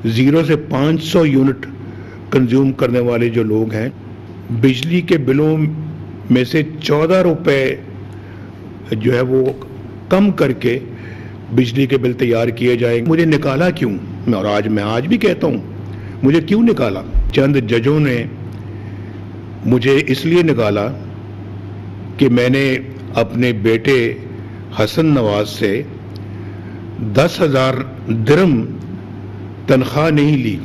0 से 500 unit consume करने वाले जो लोग हैं, बिजली के बिलों में से 14 रुपए जो है वो कम करके बिजली के बिल तैयार किए जाएंगे। मुझे निकाला क्यों? मैं आज भी कहता हूं, मुझे क्यों निकाला? चंद जजों ने मुझे इसलिए निकाला कि मैंने अपने बेटे हसन नवाज से 10,000 दिरहम तनख्वाह नहीं ली।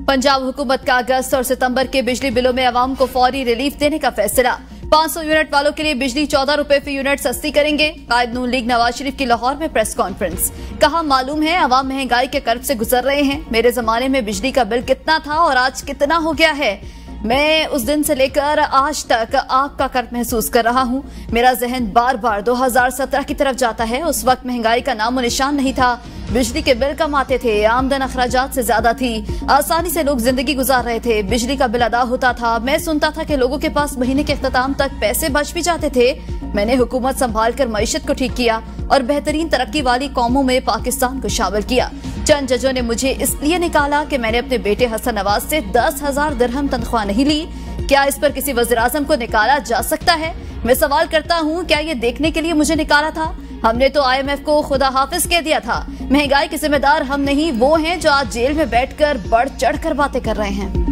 पंजाब हुकूमत का अगस्त और सितंबर के बिजली बिलों में अवाम को फौरी रिलीफ देने का फैसला। 500 यूनिट वालों के लिए बिजली 14 रुपए फी यूनिट सस्ती करेंगे। कायद नून लीग नवाज शरीफ की लाहौर में प्रेस कॉन्फ्रेंस। कहा, मालूम है अवाम महंगाई के कर्ब से गुजर रहे हैं। मेरे जमाने में बिजली का बिल कितना था और आज कितना हो गया है। मैं उस दिन से लेकर आज तक आग का कर्ब महसूस कर रहा हूँ। मेरा जहन बार बार 2017 की तरफ जाता है। उस वक्त महंगाई का नामो निशान नहीं था। बिजली के बिल कम आते थे, आमदन अखराजात से ज्यादा थी, आसानी से लोग जिंदगी गुजार रहे थे, बिजली का बिल अदा होता था। मैं सुनता था कि लोगों के पास महीने के इख्तिताम तक पैसे बच भी जाते थे। मैंने हुकूमत संभाल कर मईशत को ठीक किया और बेहतरीन तरक्की वाली कौमों में पाकिस्तान को शामिल किया। चंद जजों ने मुझे इसलिए निकाला कि मैंने अपने बेटे हसन नवाज से 10,000 दिरहम तनख्वाह नहीं ली। क्या इस पर किसी वज़ीर आज़म को निकाला जा सकता है? मैं सवाल करता हूँ, क्या ये देखने के लिए मुझे निकाला था? हमने तो IMF को खुदा हाफिज कह दिया था। महंगाई के जिम्मेदार हम नहीं, वो हैं जो आज जेल में बैठकर बढ़ चढ़ कर बातें कर रहे हैं।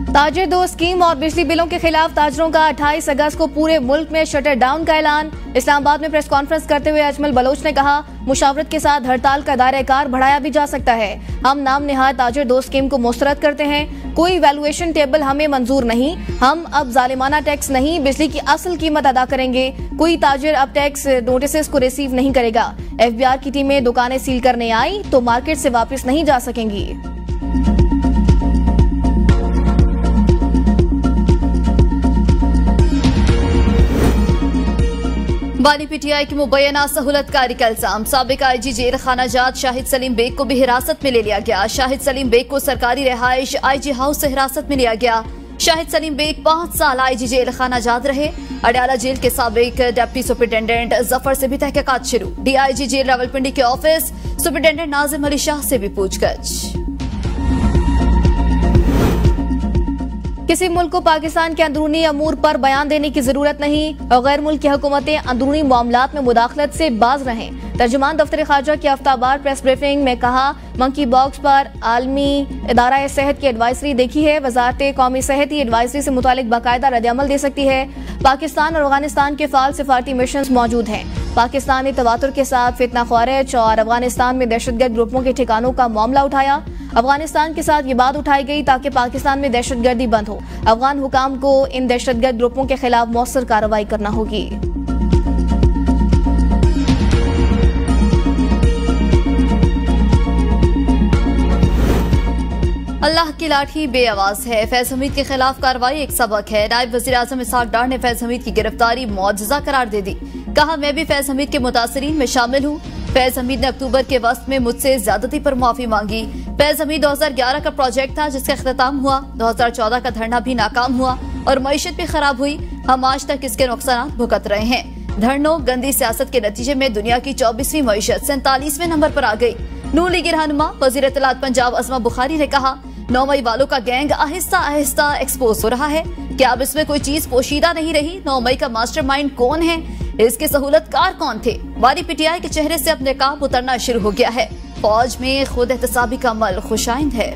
ताजिर दो स्कीम और बिजली बिलों के खिलाफ ताजरों का 28 अगस्त को पूरे मुल्क में शटर डाउन का ऐलान। इस्लामाबाद में प्रेस कॉन्फ्रेंस करते हुए अजमल बलोच ने कहा, मुशावरत के साथ हड़ताल का दायरा-ए-कार बढ़ाया भी जा सकता है। हम नाम निहाद ताजिर दो स्कीम को मुस्तरद करते हैं। कोई वैल्यूएशन टेबल हमें मंजूर नहीं। हम अब जालिमाना टैक्स नहीं, बिजली की असल कीमत अदा करेंगे। कोई ताजिर अब टैक्स नोटिस को रिसीव नहीं करेगा। FBR की टीमें दुकानें सील करने आई तो मार्केट से वापस नहीं जा सकेंगी। बानी PTI की मुबैना सहूलतकारी का इल्जाम। साबिक IG जेल खाना जात शाहिद सलीम बेग को भी हिरासत में ले लिया गया। शाहिद सलीम बेग को सरकारी रिहाइश IG हाउस से हिरासत में लिया गया। शाहिद सलीम बेग 5 साल IG जेल खाना जात रहे। अडयाला जेल के साबिक डिप्टी सुपरिटेंडेंट जफर से भी तहकीकात शुरू। DIG जेल रावलपिंडी के ऑफिस सुपरिटेंडेंट नाजिम अली शाह से भी पूछगछ। किसी मुल्क को पाकिस्तान के अंदरूनी अमूर पर बयान देने की जरूरत नहीं और गैर मुल्क की हुकूमतें अंदरूनी मामलात में मुदाखलत से बाज रहें। तर्जुमान दफ्तर खारजा की हफ्तावार प्रेस ब्रीफिंग में कहा, मंकी बॉक्स पर आलमी इदारा सेहत की एडवाइजरी देखी है। वजारत कौमी सेहती एडवाइजरी से मुतालिक बाकायदा रद्द-ए-अमल दे सकती है। पाकिस्तान और अफगानिस्तान के फाल सिफारती मिशन मौजूद हैं। पाकिस्तान ने तवातुर के साथ फितना ख्वारिज और अफगानिस्तान में दहशतगर्द ग्रुपों के ठिकानों का मामला उठाया। अफगानिस्तान के साथ ये बात उठाई गई ताकि पाकिस्तान में दहशतगर्दी बंद हो। अफगान हुकाम को इन दहशतगर्द ग्रुपों के खिलाफ मौसर कार्रवाई करना होगी। अल्लाह की लाठी बेआवाज है। फैज हमीद के खिलाफ कार्रवाई एक सबक है। नायब वजीर आजम इसहाक डार ने फैज हमीद की गिरफ्तारी मौजज़ा करार दे दी। कहा, मैं भी फैज हमीद के मुतासरीन में शामिल हूँ। फैज हमीद ने अक्टूबर के वक्त में मुझसे ज्यादती पर माफी मांगी। फैज हमीद 2011 का प्रोजेक्ट था जिसका इख्तिताम हुआ। 2014 का धरना भी नाकाम हुआ और मईशत भी खराब हुई। हम आज तक इसके नुकसान भुगत रहे हैं। धरनों गंदी सियासत के नतीजे में दुनिया की 24वीं मईशत 47वें नंबर पर आ गई। नून लीगी रहनुमा वजीर इत्तलात पंजाब अज़मा बुखारी ने कहा, 9 मई वालों का गैंग आहिस्ता आहिस्ता एक्सपोज हो रहा है। क्या अब इसमें कोई चीज पोशीदा नहीं रही? 9 मई का मास्टरमाइंड कौन है? इसके सहूलतकार कौन थे? बानी PTI के चेहरे से अब नकाब उतरना शुरू हो गया है। फौज में खुद एहतसाबी का अमल खुशाइंद है।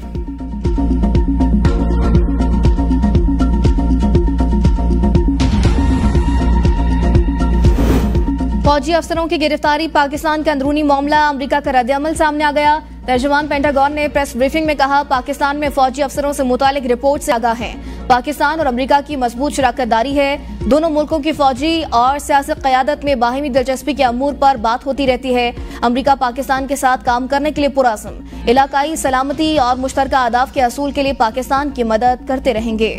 फौजी अफसरों की गिरफ्तारी पाकिस्तान का अंदरूनी मामला, अमेरिका का रद्द-ए-अमल सामने आ गया। तर्जुमान पेंटागन ने प्रेस ब्रीफिंग में कहा, पाकिस्तान में फौजी अफसरों से मुतालिक रिपोर्ट से आगाह हैं। पाकिस्तान और अमेरिका की मजबूत शराकतदारी है। दोनों मुल्कों की फौजी और सियासी क़यादत में बाहिमी दिलचस्पी के अमूर पर बात होती रहती है। अमेरिका पाकिस्तान के साथ काम करने के लिए पुरअज़्म, इलाकाई सलामती और मुश्तरका अहदाफ के असूल के लिए पाकिस्तान की मदद करते रहेंगे।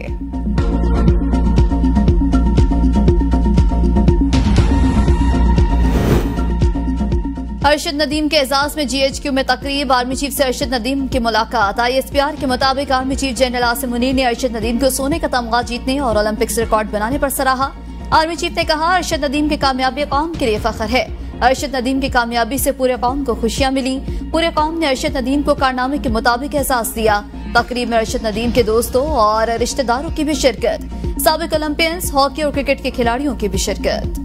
अरशद नदीम के एजाज में GHQ में तकरीब। आर्मी चीफ से अरशद नदीम की मुलाकात। ISPR के मुताबिक army chief general Asim Munir ने अरशद नदीम को सोने का तमगा जीतने और ओलंपिक्स रिकॉर्ड बनाने पर सराहा। आर्मी चीफ ने कहा, अरशद नदीम की कामयाबी कौम के लिए फख्र है। अरशद नदीम की कामयाबी से पूरे कौम को खुशियां मिली। पूरे कौम ने अरशद नदीम को कारनामे के मुताबिक एहसास दिया। तकरीब में अरशद नदीम के दोस्तों और रिश्तेदारों की भी शिरकत। साबिक ओलंपियंस, हॉकी और क्रिकेट के खिलाड़ियों की भी शिरकत।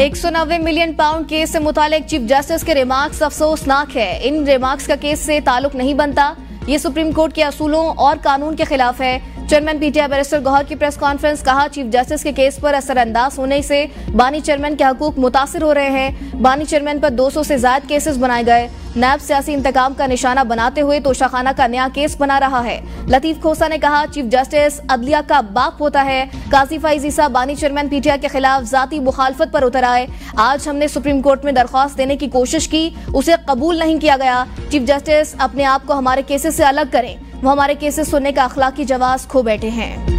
£190 मिलियन केस से मुतालिक चीफ जस्टिस के रिमार्क्स अफसोसनाक है। इन रिमार्क्स का केस से ताल्लुक नहीं बनता। ये सुप्रीम कोर्ट के असूलों और कानून के खिलाफ है। चेयरमैन PTI बैरिस्टर गौहर की प्रेस कॉन्फ्रेंस। कहा, चीफ जस्टिस के केस पर असरअंदाज होने से बानी चेयरमैन के हकूक मुतासिर हो रहे हैं। बानी चेयरमैन पर 200 से ज्यादा केसेस बनाए गए। नैब सियासी इंतकाम का निशाना बनाते हुए तोशाखाना का नया केस बना रहा है। लतीफ खोसा ने कहा, चीफ जस्टिस अदलिया का बाप होता है। काजी फैज ईसा बानी चेयरमैन PTI के खिलाफ जाती मुखालफत पर उतर आए। आज हमने सुप्रीम कोर्ट में दरख्वास्त देने की कोशिश की, उसे कबूल नहीं किया गया। चीफ जस्टिस अपने आप को हमारे केसेस से अलग करें। वो हमारे केसेस सुनने का अखलाकी जवाब खो बैठे हैं।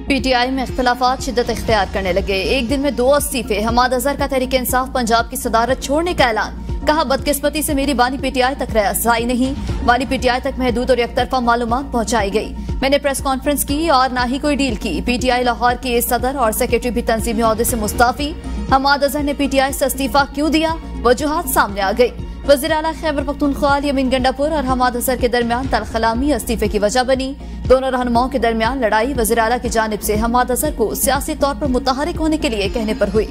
PTI में इख्तलाफात शिद्दत इख्तियार करने लगे। एक दिन में 2 इस्तीफे। हमाद अजहर का तहरीक इंसाफ पंजाब की सदारत छोड़ने का ऐलान। कहा, बदकिस्मती से मेरी बानी PTI तक रसाई नहीं। बानी PTI तक महदूद और एकतरफा मालूमात पहुंचाई गई। मैंने प्रेस कॉन्फ्रेंस की और ना ही कोई डील की। PTI लाहौर के सदर और सेक्रेटरी भी तंजीमी ओहदे से मुस्ताफी। हमाद अजहर ने PTI से इस्तीफा क्यों दिया, वजूहात सामने आ गई। वज़ीर आला खैबर पख्तूनख्वा अली अमीन गंडापुर और हमाद अजहर के दरमियान तलखलामी इस्तीफे की वजह बनी। दोनों रहनुमाओं के दरमियान लड़ाई वज़ीर आला की जानिब से हमाद अजहर को सियासी तौर पर मुतहरिक होने के लिए कहने पर हुई।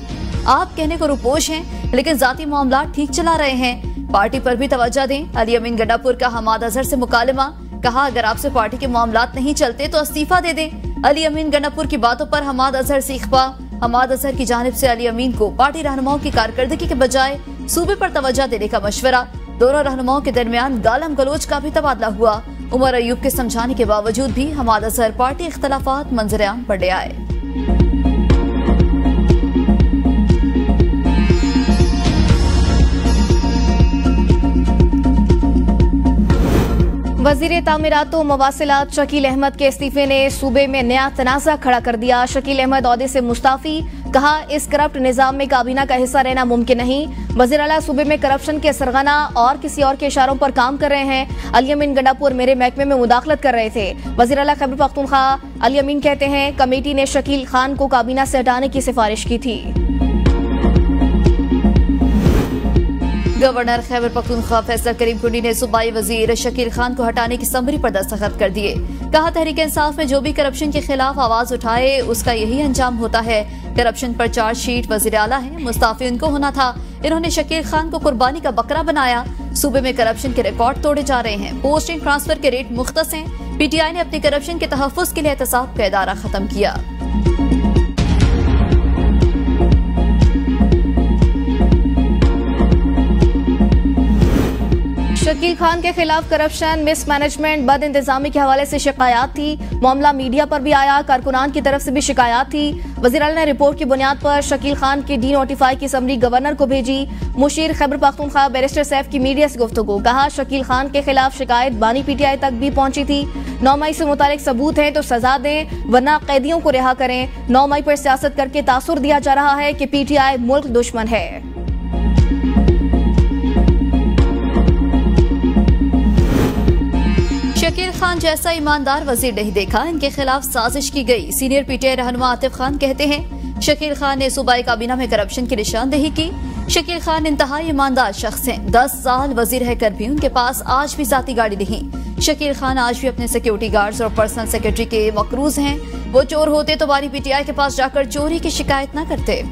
आप कहने को रुपोश हैं, लेकिन जाती मामला ठीक चला रहे हैं, पार्टी पर भी तवज्जो दें। अली अमीन गंडापुर का हमाद अजहर से मुकालमा। कहा, अगर आपसे पार्टी के मामलात नहीं चलते तो इस्तीफा दे दें। अली अमीन गंडापुर की बातों पर हमाद अजहर सीखपा। हमाद अजहर की जानिब से अली अमीन को पार्टी रहनुमाओं की कारकर्दगी के बजाय सूबे पर तवज्जो देने का मशवरा। दोनों रहनुमाओं के दरमियान गालम गलोच का भी तबादला हुआ। उमर अयूब के समझाने के बावजूद भी हमाद अजहर पार्टी इख्तलाफात मंजर-ए-आम पर ले आए। वजीर तामीरात व मवासिलात शकील अहमद के इस्तीफे ने सूबे में नया तनाज़ा खड़ा कर दिया। शकील अहमद ओहदे से मुस्ताफी। कहा, इस करप्ट निजाम में काबीना का हिस्सा रहना मुमकिन नहीं। वज़ीर आला सूबे में करप्शन के सरगना और किसी और के इशारों पर काम कर रहे हैं। अली अमीन गंडापुर मेरे महकमे में मुदाखलत कर रहे थे। वज़ीर आला खैबर पख्तूनख्वा अली अमीन कहते हैं, कमेटी ने शकील खान को काबीना से हटाने की सिफारिश की थी। गवर्नर खैबर पख्तूनख्वा फैसल करीम कुंडी ने सूबाई वजीर शकील खान को हटाने की समरी पर दस्तखत कर दिए। कहा, तहरीक इंसाफ में जो भी करप्शन के खिलाफ आवाज उठाए उसका यही अंजाम होता है। करप्शन पर चार्जशीट वजीर आला है, मुस्ताफी उनको होना था। इन्होंने शकील खान को कुर्बानी का बकरा बनाया। सूबे में करप्शन के रिकॉर्ड तोड़े जा रहे हैं। पोस्टिंग ट्रांसफर के रेट मुख्तस हैं। PTI ने अपनी करप्शन के तहफ्फुज के लिए एहतसाब का इदारा खत्म किया। शकील खान के खिलाफ करप्शन, मिसमैनेजमेंट, बद इंतजामी के हवाले से शिकायत थी। मामला मीडिया पर भी आया, कारकुनान की तरफ से भी शिकायत थी। वज़ीर आला ने रिपोर्ट की बुनियाद पर शकील खान की डी-नोटिफाई की समरी गवर्नर को भेजी। मुशीर खैबर पख्तूनख्वा बैरिस्टर सैफ की मीडिया से गुफ्तगू। कहा, शकील खान के खिलाफ शिकायत बानी PTI तक भी पहुंची थी। 9 मई से मुतालिक सबूत हैं तो सजा दें, वरना कैदियों को रिहा करें। 9 मई पर सियासत करके तासुर दिया जा रहा है कि PTI मुल्क दुश्मन है। शकील खान जैसा ईमानदार वजीर नहीं देखा, इनके खिलाफ साजिश की गई। सीनियर PTI रहनुमा आतिफ खान कहते हैं, शकील खान ने सूबाई काबीना में करप्शन की निशानदेही की। शकील खान इंतहाई ईमानदार शख्स हैं। 10 साल वजीर है कर भी उनके पास आज भी जाती गाड़ी नहीं। शकील खान आज भी अपने सिक्योरिटी गार्ड्स और पर्सनल सेक्रेटरी के मकरूज हैं। वो चोर होते तो बानी PTI के पास जाकर चोरी की शिकायत न करते।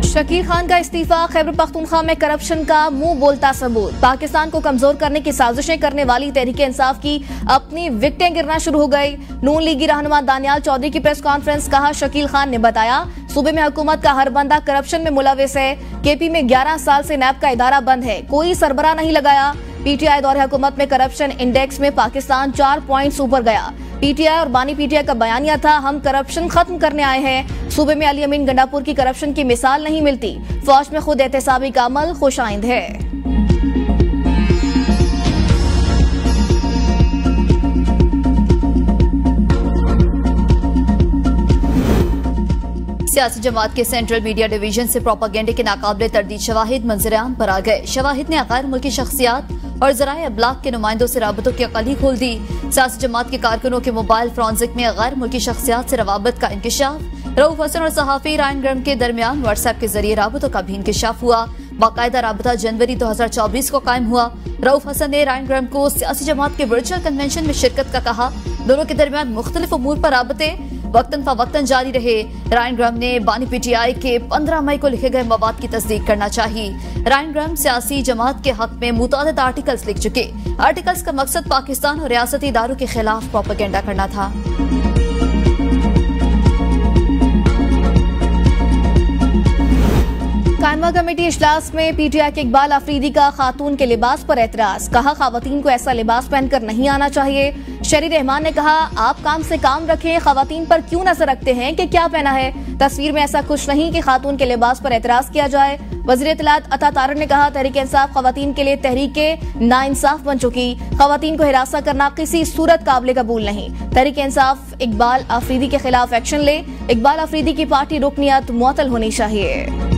शकील खान का इस्तीफा खैबर पख्तूनख्वा में करप्शन का मुंह बोलता सबूत। पाकिस्तान को कमजोर करने की साजिशें करने वाली तहरीक इंसाफ की अपनी विकटें गिरना शुरू हो गई। नून लीगी रहनुमा दानियाल चौधरी की प्रेस कॉन्फ्रेंस। कहा, शकील खान ने बताया, सूबे में हुकूमत का हर बंदा करप्शन में मुलविस है। KP में 11 साल से नैब का इदारा बंद है, कोई सरबरा नहीं लगाया। पीटीआई दौरे हुकूमत में करप्शन इंडेक्स में पाकिस्तान 4 पॉइंट्स ऊपर गया। पीटीआई और बानी पीटीआई का बयानिया था, हम करप्शन खत्म करने आए हैं। सूबे में अली अमीन गंडापुर की करप्शन की मिसाल नहीं मिलती। फौज में खुद एहतसाबी का अमल खुशाइंद है। सियासी जमात के सेंट्रल मीडिया डिवीजन से प्रोपागेंडे के नाकाबिले तरदीद शवाहिद मंजर-ए-आम पर आ गए। शवाहिद ने गैर मुल्की शख्सियात और ज़राए अबलाग के नुमाइंदों से राबतों की अकली खोल दी। सियासी जमात के कारकुनों के मोबाइल फोरेंसिक में गैर मुल्की शख्सियात से रवाबत का इंकशाफ। रऊफ हसन और सहाफी रायन ग्रम के दरमियान व्हाट्सएप के जरिए राबतों का भी इंकशाफ हुआ। बाकायदा राबता जनवरी 2024 को कायम हुआ। रऊफ हसन ने रायन ग्रम को सियासी जमात के वर्चुअल कन्वेंशन में शिरकत का कहा। दोनों के दरमियान मुख्तलिफ उमूर पर राबते वक्तन फवक्तन जारी रहे। रायन ग्रम ने बानी पीटीआई के 15 मई को लिखे गए मवाद की तस्दीक करना चाहिए। रायन ग्रम सियासी जमात के हक में मुतादिद आर्टिकल्स लिख चुके। आर्टिकल्स का मकसद पाकिस्तान और रियासती इदारों के खिलाफ प्रोपेगेंडा करना था। कायमा कमेटी इजलास में पीटीआई के इकबाल आफरीदी का खातून के लिबास पर एतराज। कहा, खवातीन को ऐसा लिबास पहनकर नहीं आना चाहिए। शरी रहमान ने कहा, आप काम से काम रखें, खवातीन पर क्यों नजर रखते हैं कि क्या पहना है। तस्वीर में ऐसा कुछ नहीं कि खातून के लिबास पर एतराज किया जाए। वज़ीर इत्तलात अता तारड़ ने कहा, तहरीक इंसाफ खवातीन के लिए तहरीके नाइंसाफ बन चुकी। खवातीन को हिरासत करना किसी सूरत काबिल कबूल नहीं। तहरीक इंसाफ इकबाल आफरीदी के खिलाफ एक्शन ले। इकबाल आफरीदी की पार्टी रुकनियत मुअत्तल होनी चाहिए।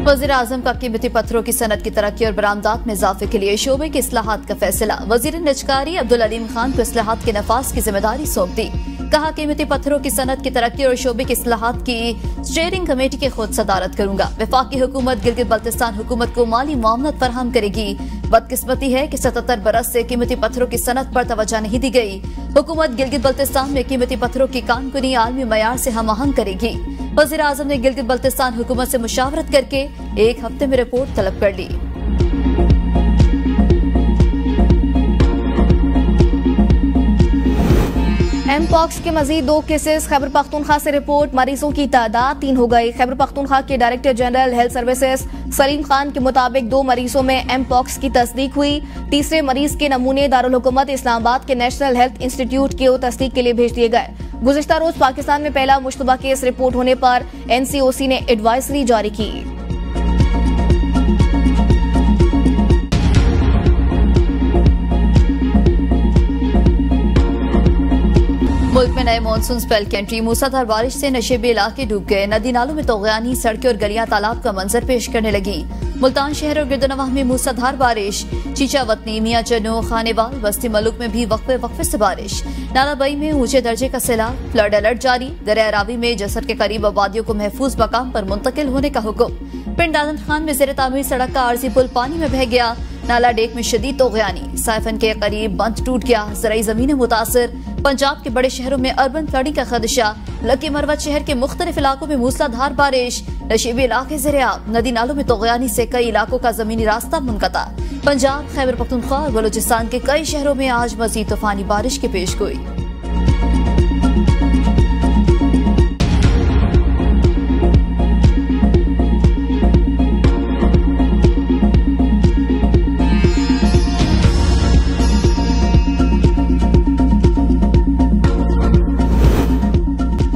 वज़ीर आज़म का कीमती पत्थरों की सनत की तरक्की और बरामदात में इजाफे के लिए शोबे की इस्लाहात का फैसला। वज़ीर निजकारी अब्दुल अलीम खान को इस्लाहात के नफाज की जिम्मेदारी सौंप दी। कहा, कीमती पत्थरों की सनत की तरक्की और शोबे की इस्लाहात की स्टीयरिंग कमेटी की खुद सदारत करूंगा। वफाकी हुकूमत गिलगित बल्तिस्तान हुकूमत को माली मुआवनत फराहम करेगी। बदकिस्मती है कि 77 बरस से कीमती पत्थरों की सनत पर तवज्जो नहीं दी गई। हुकूमत गिलगित बल्तिस्तान में कीमती पत्थरों की कानकुनी आलमी मयार से हम आहंग करेगी। वज़ीर आज़म ने गिलगित बल्तिस्तान हुकूमत से मुशावरत करके 1 हफ्ते में रिपोर्ट तलब कर ली। एमपॉक्स के मजीद 2 केसेस। खैबर पख्तूनख्वा से रिपोर्ट, मरीजों की तादाद 3 हो गई। खैबर पख्तूनख्वा के director general health services Salim Khan के मुताबिक 2 मरीजों में एमपॉक्स की तस्दीक हुई। तीसरे मरीज के नमूने दारुल हुकूमत इस्लामाबाद के नेशनल हेल्थ इंस्टीट्यूट को तस्दीक के लिए भेज दिए गए। गुज़िश्ता रोज पाकिस्तान में पहला मुश्तबा केस रिपोर्ट होने पर एनसीओसी ने एडवाइजरी जारी की। मुल्क में नए मानसून स्पेल की एंट्री। मूसलाधार बारिश से नशेबी इलाके डूब गए। नदी नालों में तोगयानी, सड़कें और गलियां तालाब का मंजर पेश करने लगी। मुल्तान शहर और गिरदनवाह में मूसलाधार बारिश। चीचावतनी, मियां चनो, खानेवाल, बस्ती मलुक में भी वक्फे वक्फे से बारिश। नालाबई में ऊंचे दर्जे का सैलाब, फ्लड अलर्ट जारी। दरिया रावी में जसर के करीब आबादियों को महफूज मकाम पर मुंतकिल होने का हुक्म। पिंड आदम खान में ज़ेर तामीर सड़क का आरजी पुल पानी में बह गया। नाला डेक में शदीद तोगयानी। साइफन के करीब बंद टूट गया। ज़राई ज़मीनें मुतासर। पंजाब के बड़े शहरों में अर्बन फ्लडिंग का खदशा। लकी मरवत शहर के मुख्तलिफ इलाकों में मूसलाधार बारिश। नशीबी इलाके ज़ेर-ए-आब। नदी नालों में तोगयानी से कई इलाकों का जमीनी रास्ता मुनक़ता। पंजाब, खैबर पख्तूनख्वा और बलूचिस्तान के कई शहरों में आज मज़ीद तूफानी बारिश की पेशगोई।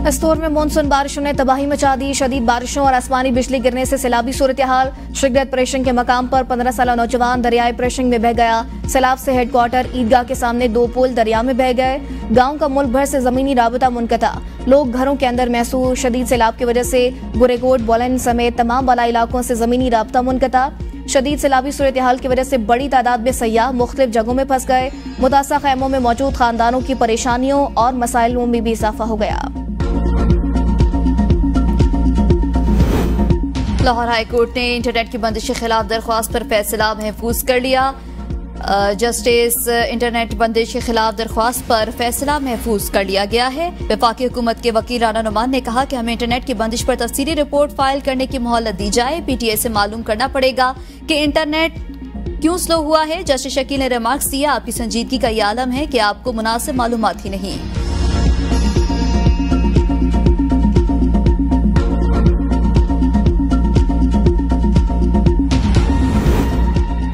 दस्तूर में मानसून बारिशों ने तबाही मचा दी। शदीद बारिशों और आसमानी बिजली गिरने से सैलाबी सूरत हाल। शिगदत प्रेशंग के मकाम पर 15 साला नौजवान दरियाए प्रेशंग में बह गया। सैलाब से हेडक्वार्टर ईदगाह के सामने 2 पुल दरिया में बह गए। गांव का मुल्क भर से जमीनी राबता मुनक़ता। लोग घरों के अंदर महसूस। शदीद सैलाब की वजह से गुरेकोट, बोलन समेत तमाम बाला इलाकों से जमीनी राबता मुनक़ता। शदीद सैलाबी सूरत हाल की वजह से बड़ी तादाद में सयाह मुख्तलिफ जगहों में फंस गए। मुतासर खैमों में मौजूद खानदानों की परेशानियों और मसाइलों में भी इजाफा हो गया। लाहौर हाई कोर्ट ने इंटरनेट की बंदिश के खिलाफ दरख्वास्त पर फैसला महफूज कर लिया। जस्टिस इंटरनेट बंदिश के खिलाफ दरख्वास्त पर फैसला महफूज कर लिया गया है। वफाकी हुकूमत के वकील राना नुमान ने कहा कि हमें इंटरनेट की बंदिश पर तफसीली रिपोर्ट फाइल करने की मोहलत दी जाए। पीटीआई से मालूम करना पड़ेगा कि इंटरनेट क्यों स्लो हुआ है। जस्टिस शकील ने रिमार्क्स दिया, आपकी संजीदगी का ये आलम है कि आपको मुनासिब मालूमात ही नहीं।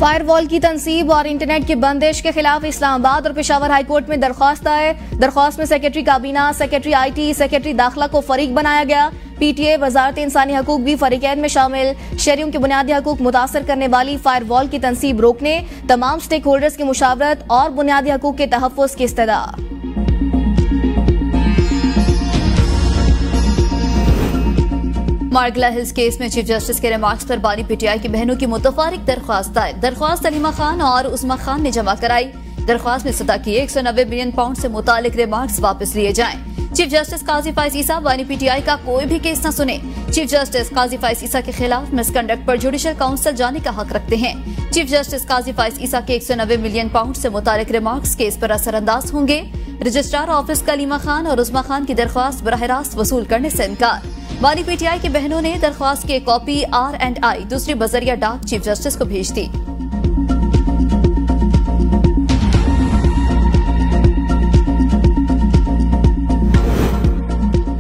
फायरवॉल की तनसीब और इंटरनेट की बंदिश के खिलाफ इस्लामाबाद और पेशावर हाईकोर्ट में दरख्वास्त आए। दरख्वास्त में सेक्रेटरी काबीना, सेक्रेटरी IT, सेक्रेटरी दाखिला को फरीक बनाया गया। PTA, वजारत इंसानी हकूक भी फरीकैन में शामिल। शहरियों के बुनियादी हकूक मुतासर करने वाली फायरवॉल की तनसीब रोकने, तमाम स्टेक होल्डर्स की मुशावरत और बुनियादी हकूक के तहफ़्फ़ुज़ की इस्तदा। मार्गला हिल्स केस में चीफ जस्टिस के रिमार्क्स पर बानी PTI की बहनों की मुतफारिक दरख्वास्त आए। दरख्वास्त सलीमा खान और उस्मा खान ने जमा कराई। दरख्वास्त में सतह की 190 मिलियन पाउंड से मुतालिक रिमार्क्स वापस लिए जाएं। चीफ जस्टिस काजी फाइज ईसा बानी PTI का कोई भी केस न सुने। चीफ जस्टिस काजी फाइज ईसा के खिलाफ मिसकंडक्ट पर जुडिशल काउंसिल जाने का हक रखते हैं। चीफ जस्टिस काजी फाइज ईसा के 190 मिलियन पाउंड से मुतालिक रिमार्क्स केस पर असरअंदाज होंगे। रजिस्ट्रार ऑफिस कलीमा खान और उस्मा खान की दरख्वास्त बराह रास्त वसूल करने से इनकार। बानी PTI की बहनों ने दरख्वास्त की कॉपी R&I दूसरी बजरिया डाक चीफ जस्टिस को भेज दी।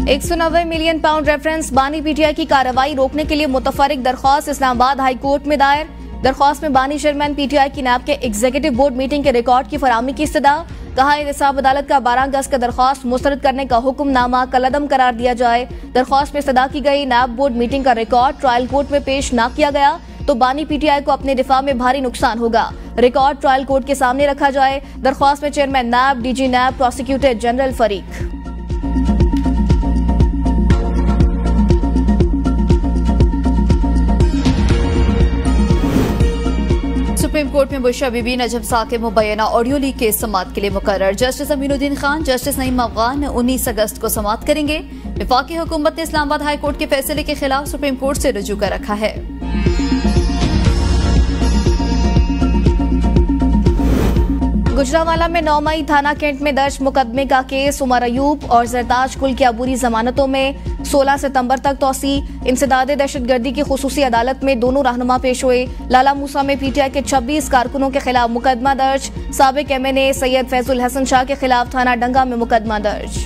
£190 मिलियन रेफरेंस बानी PTI की कार्रवाई रोकने के लिए मुतफरिक दरख्वास्त इस्लामाबाद हाई कोर्ट में दायर। दरख्वास्त में बानी चेयरमैन PTI की नैब के एग्जीक्यूटिव बोर्ड मीटिंग के रिकॉर्ड की फराहमी की इस्तदा। कहा इंसाफ अदालत का 12 अगस्त का दरख्वास्त मुस्तरद करने का हुक्मनामा कलअदम करार दिया जाए। दरख्वास्त में इस्तदा की गई नैब बोर्ड मीटिंग का रिकॉर्ड ट्रायल कोर्ट में पेश न किया गया तो बानी PTI को अपने दिफा में भारी नुकसान होगा। रिकॉर्ड ट्रायल कोर्ट के सामने रखा जाए। दरख्वास्त में चेयरमैन नैब, DG नैब, प्रोसिक्यूटर जनरल फरीक। सुप्रीम कोर्ट में बुशरा बीबी, नजम साकिब मुबैना ऑडियो लीक के समाअत के लिए मुकर्रर। जस्टिस अमीनुद्दीन खान, जस्टिस नईम अफगान 19 अगस्त को समाअत करेंगे। वफाकी हुकूमत ने इस्लामाबाद हाई कोर्ट के फैसले के खिलाफ सुप्रीम कोर्ट से रुजू कर रखा है। गुजरांवाला में 9 मई थाना कैंट में दर्ज मुकदमे का केस उमर अयूब और जरताज कुल की अबूरी जमानतों में 16 सितंबर तक तोसी। इंसदाद दहशतगर्दी की खुसूसी अदालत में दोनों रहनुमा पेश हुए। लाला मूसा में PTI के 26 कारकुनों के खिलाफ मुकदमा दर्ज। साबिक MNA सैयद फैजुल हसन शाह के खिलाफ थाना डंगा में मुकदमा दर्ज।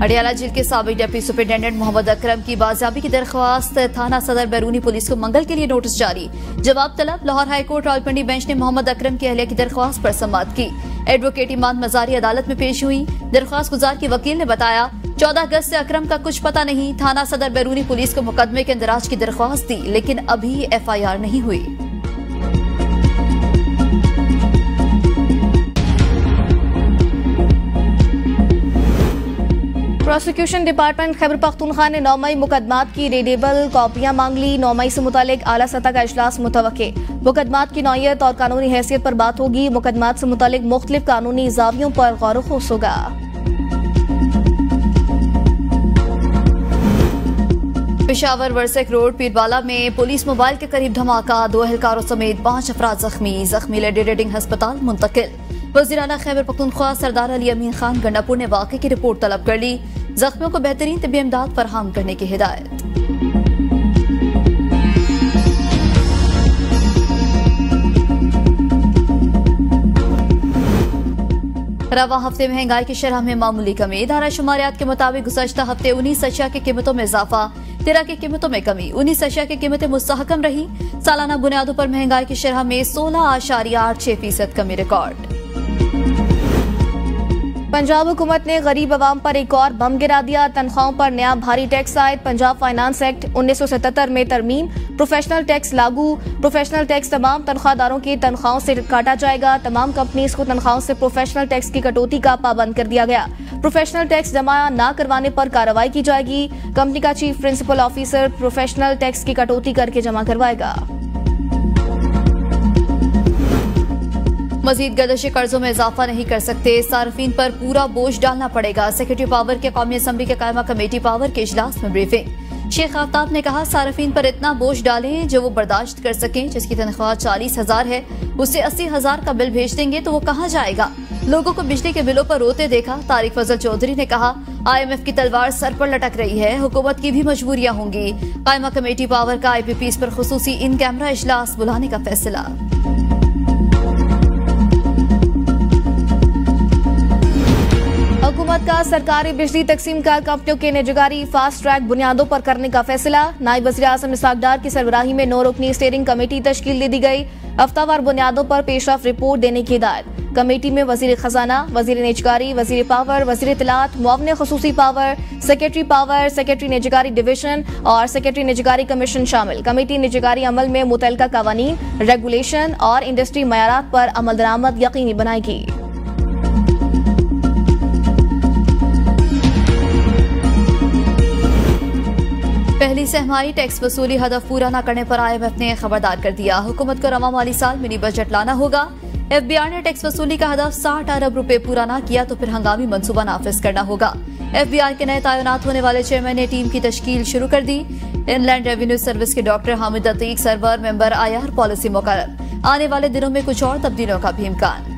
अडियाला जेल के साबिक डिप्टी सुपरिटेंडेंट मोहम्मद अकरम की बाजियाबी की दरख्वास्त। थाना सदर बैरूनी पुलिस को मंगल के लिए नोटिस जारी। जवाब तलब। लाहौर हाईकोर्ट रावलपिंडी बेंच ने मोहम्मद अकरम की अहलिया की दरख्वास्त पर समाअत की। एडवोकेट इमाद मजारी अदालत में पेश हुई। दरख्वास्त गुजार की वकील ने बताया 14 अगस्त से अकरम का कुछ पता नहीं। थाना सदर बैरूनी पुलिस को मुकदमे के इंदराज की दरख्वास्त दी लेकिन अभी FIR नहीं हुई। प्रोसिक्यूशन डिपार्टमेंट खैबर पख्तूनख्वा ने 9 मई मुकदमात की रीडेबल कॉपियां मांग ली। 9 मई से मुतालिक आला सतह का इजलास मुतवक्के। मुकदमात की नौयत और कानूनी हैसियत पर बात होगी। मुकदमात से मुतालिक मुख्तलिफ कानूनी जावियों पर गौर व खुस होगा। पेशावर वर्सेक रोड पीरवाला में पुलिस मोबाइल के करीब धमाका। 2 एहलकारों समेत 5 अफराद जख्मी लेडी रीडिंग अस्पताल मुंतकिल। वज़ीर-ए-आला खैबर पख्तूनख्वा सरदार अली अमीन खान गंडापुर ने वाक़े की रिपोर्ट तलब कर ली। जख्मियों को बेहतरीन तिब्बी इमदाद फराहम करने की हिदायत। रवा हफ्ते महंगाई की शरह में मामूली कमी। इदारा शुमारियात के मुताबिक गुज़श्ता हफ्ते 19 अशिया की कीमतों में इजाफा, 13 की कीमतों में कमी। 19 अशिया की कीमतें मुस्तहकम रही। सालाना बुनियादों पर महंगाई की शरह में 16.86% कमी रिकॉर्ड। पंजाब हुकूमत ने गरीब अवाम पर एक और बम गिरा दिया। तनख्वाहों पर नया भारी टैक्स आयद। पंजाब फाइनेंस एक्ट 1977 में तरमीम। प्रोफेशनल टैक्स लागू। प्रोफेशनल टैक्स तमाम तनख्वाहदारों की तनख्वाहों से काटा जाएगा। तमाम कंपनीज को तनख्वाहों से प्रोफेशनल टैक्स की कटौती का पाबंद कर दिया गया। प्रोफेशनल टैक्स जमा न करवाने पर कार्रवाई की जाएगी। कंपनी का chief principal officer professional tax की कटौती करके जमा करवाएगा। मजीद गर्दिश कर्जों में इजाफा नहीं कर सकते। सार्फिन पर पूरा बोझ डालना पड़ेगा। सेक्रेटरी पावर के कौमी असम्बली के कायमा कमेटी पावर के इजलास में ब्रीफिंग। शेख आफ्ताब ने कहा सार्फिन पर इतना बोझ डालें जो वो बर्दाश्त कर सकें। जिसकी तनख्वाह 40,000 है उससे 80,000 का बिल भेज देंगे तो वो कहाँ जाएगा। लोगों को बिजली के बिलों पर रोते देखा। तारिक फजल चौधरी ने कहा IMF की तलवार सर पर लटक रही है। हुकूमत की भी मजबूरियां होंगी। कायमा कमेटी पावर का IPPs पर खुसूसी इन कैमरा इजलास बुलाने का फैसला। हुकूमत पंजाब का सरकारी बिजली तकसीम कार कंपनियों के निजगारी फास्ट ट्रैक बुनियादों पर करने का फैसला। नायब वज़ीर आज़म इसहाक डार की सरबराही में 9 रुकनी स्टीयरिंग कमेटी तश्कील दे दी गई। हफ्तावार बुनियादों पर पेशरफ रिपोर्ट देने की हिदायत। कमेटी में वजीर खजाना, वजीर निजगारी, वजीर पावर, वजीर इत्तलात, मुआवने खुसूसी पावर, सेक्रेटरी निजगारी डिवीजन और सेक्रेटरी निजगारी कमीशन शामिल। कमेटी निजगारी अमल में मुतल्लिका कवानीन, रेगुलेशन और इंडस्ट्री मयारात पर अमल दरामद यकीनी बनाएगी। पहली सहमाई टैक्स वसूली हदफ पूरा न करने पर IMF ने खबरदार कर दिया। हुकूमत को रवा माली साल मिनी बजट लाना होगा। FBI ने टैक्स वसूली का हदफ 60 अरब रुपए पूरा न किया तो फिर हंगामी मंसूबा नाफिज करना होगा। FBI के नए तैनात होने वाले चेयरमैन ने टीम की तश्कील शुरू कर दी। इनलैंड रेवेन्यू सर्विस के doctor Hamid Atiq Sarwar member IR policy मुकर्रर। आने वाले दिनों में कुछ और तब्दीलियों का भी इम्कान।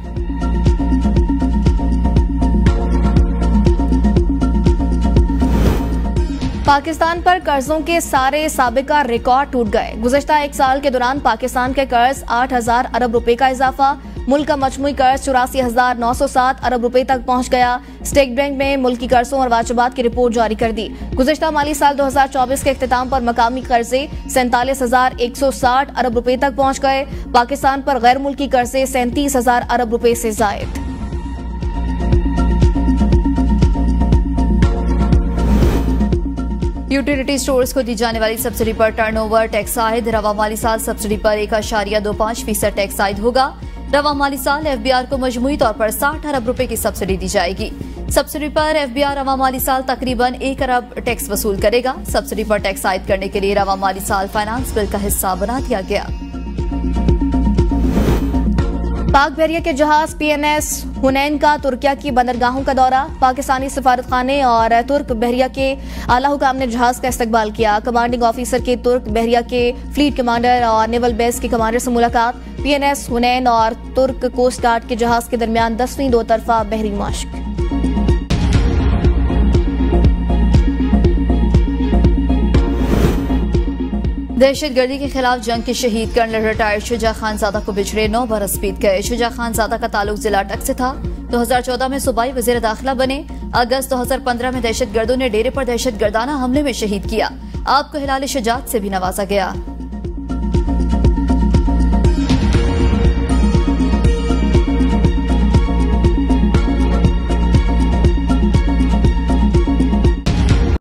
पाकिस्तान पर कर्जों के सारे साबिका रिकॉर्ड टूट गए। गुज़श्ता एक साल के दौरान पाकिस्तान के कर्ज 8,000 अरब रुपए का इजाफा। मुल्क का मजमूई कर्ज 84,907 अरब रुपए तक पहुंच गया। स्टेट बैंक में मुल्की कर्जों और वाजिबात की रिपोर्ट जारी कर दी। गुज़श्ता माली साल 2024 के इख्तिताम पर मकामी कर्जे 47,160 अरब रुपए तक पहुंच गए। पाकिस्तान पर गैर मुल्की कर्जे 37,000 अरब रुपए से जायद। यूटिलिटी स्टोर्स को दी जाने वाली सब्सिडी पर टर्नओवर टैक्स आयद। रवा माली साल सब्सिडी पर 1.25% टैक्स आयद होगा। रवा माली साल FBR को मजमूई तौर पर 60 अरब रुपए की सब्सिडी दी जाएगी। सब्सिडी पर FBR रवा माली साल तकरीबन 1 अरब टैक्स वसूल करेगा। सब्सिडी पर टैक्स आयद करने के लिए रवा माली साल फाइनेंस बिल का हिस्सा बना दिया गया। पाक बहरिया के जहाज PNS हुनैन का तुर्किया की बंदरगाहों का दौरा। पाकिस्तानी सफारत खाने और तुर्क बहरिया के आला हुकाम ने जहाज का इस्तकबाल किया। कमांडिंग ऑफिसर के तुर्क बहरिया के फ्लीट कमांडर और नेवल बेस के कमांडर से मुलाकात। PNS हुनैन और तुर्क कोस्ट गार्ड के जहाज के दरमियान 10वीं 2 तरफा बहरी मश्क। दहशतगर्दी के खिलाफ जंग के शहीद कर्नल रिटायर्ड शुजा खानजादा को बिछड़े 9 बरस बीत गए। शुजा खानजादा का ताल्लुक जिला अटक से था। 2014 में सूबाई वजीर दाखिला बने। अगस्त 2015 में दहशतगर्दों ने डेरे पर दहशतगर्दाना हमले में शहीद किया। आपको हिलाल शुजात से भी नवाजा गया।